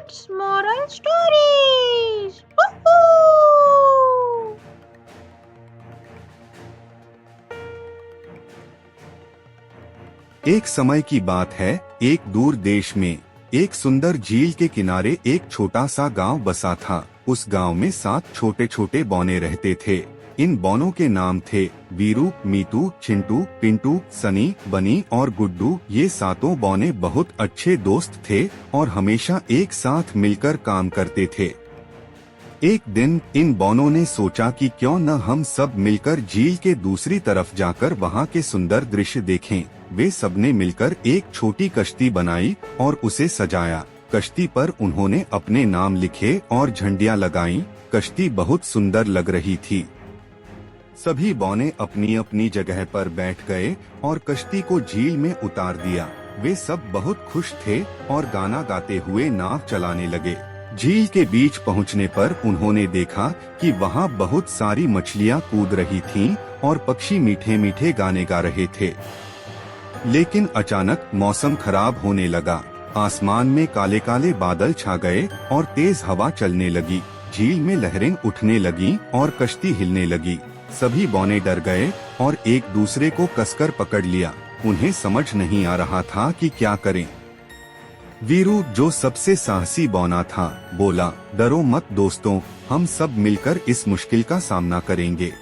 It's moral stories. Woohoo! एक समय की बात है, एक दूर देश में एक सुंदर झील के किनारे एक छोटा सा गांव बसा था। उस गांव में 7 छोटे छोटे बौने रहते थे। इन बौनों के नाम थे वीरू, मीतू, चिंटू, पिंटू, सनी, बनी और गुड्डू। ये 7 बौने बहुत अच्छे दोस्त थे और हमेशा एक साथ मिलकर काम करते थे। एक दिन इन बौनों ने सोचा कि क्यों न हम सब मिलकर झील के दूसरी तरफ जाकर वहाँ के सुंदर दृश्य देखें। वे सबने मिलकर एक छोटी कश्ती बनाई और उसे सजाया। कश्ती पर उन्होंने अपने नाम लिखे और झंडियाँ लगाईं। कश्ती बहुत सुंदर लग रही थी। सभी बौने अपनी अपनी जगह पर बैठ गए और कश्ती को झील में उतार दिया। वे सब बहुत खुश थे और गाना गाते हुए नाव चलाने लगे। झील के बीच पहुंचने पर उन्होंने देखा कि वहां बहुत सारी मछलियां कूद रही थीं और पक्षी मीठे मीठे गाने गा रहे थे। लेकिन अचानक मौसम खराब होने लगा। आसमान में काले काले बादल छा गए और तेज हवा चलने लगी। झील में लहरें उठने लगीं और कश्ती हिलने लगी। सभी बौने डर गए और एक दूसरे को कसकर पकड़ लिया। उन्हें समझ नहीं आ रहा था कि क्या करें। वीरू, जो सबसे साहसी बौना था, बोला, डरो मत दोस्तों, हम सब मिलकर इस मुश्किल का सामना करेंगे।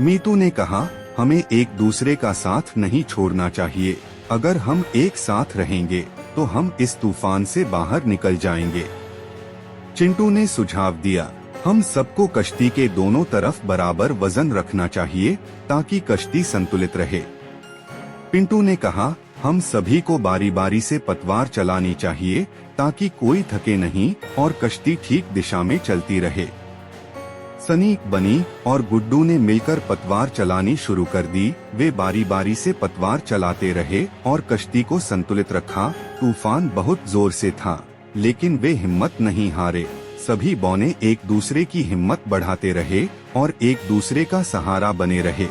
मीतू ने कहा, हमें एक दूसरे का साथ नहीं छोड़ना चाहिए। अगर हम एक साथ रहेंगे तो हम इस तूफान से बाहर निकल जाएंगे। चिंटू ने सुझाव दिया, हम सबको कश्ती के दोनों तरफ बराबर वजन रखना चाहिए ताकि कश्ती संतुलित रहे। पिंटू ने कहा, हम सभी को बारी बारी से पतवार चलानी चाहिए ताकि कोई थके नहीं और कश्ती ठीक दिशा में चलती रहे। सनी, बनी और गुड्डू ने मिलकर पतवार चलानी शुरू कर दी। वे बारी बारी से पतवार चलाते रहे और कश्ती को संतुलित रखा। तूफान बहुत जोर से था, लेकिन वे हिम्मत नहीं हारे। सभी बौने एक दूसरे की हिम्मत बढ़ाते रहे और एक दूसरे का सहारा बने रहे।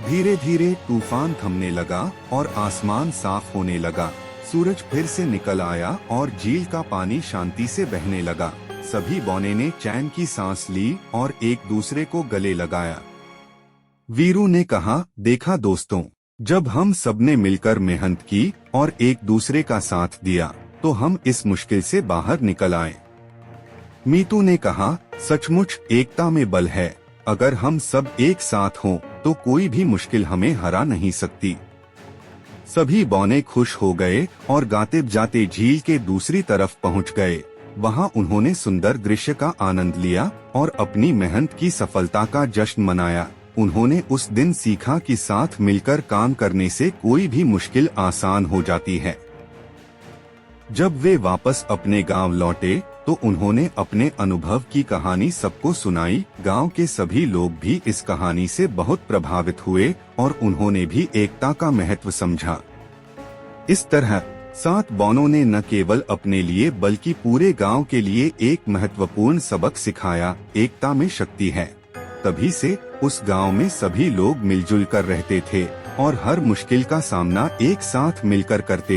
धीरे धीरे तूफान थमने लगा और आसमान साफ होने लगा। सूरज फिर से निकल आया और झील का पानी शांति से बहने लगा। सभी बौने ने चैन की सांस ली और एक दूसरे को गले लगाया। वीरू ने कहा, देखा दोस्तों, जब हम सबने मिलकर मेहनत की और एक दूसरे का साथ दिया तो हम इस मुश्किल से बाहर निकल आए। मीतू ने कहा, सचमुच एकता में बल है। अगर हम सब एक साथ हों तो कोई भी मुश्किल हमें हरा नहीं सकती। सभी बौने खुश हो गए और गाते जाते झील के दूसरी तरफ पहुंच गए। वहां उन्होंने सुंदर दृश्य का आनंद लिया और अपनी मेहनत की सफलता का जश्न मनाया। उन्होंने उस दिन सीखा कि साथ मिलकर काम करने से कोई भी मुश्किल आसान हो जाती है। जब वे वापस अपने गांव लौटे तो उन्होंने अपने अनुभव की कहानी सबको सुनाई। गांव के सभी लोग भी इस कहानी से बहुत प्रभावित हुए और उन्होंने भी एकता का महत्व समझा। इस तरह 7 बौनों ने न केवल अपने लिए बल्कि पूरे गांव के लिए एक महत्वपूर्ण सबक सिखाया, एकता में शक्ति है। तभी से उस गांव में सभी लोग मिलजुल कर रहते थे और हर मुश्किल का सामना एक साथ मिलकर करते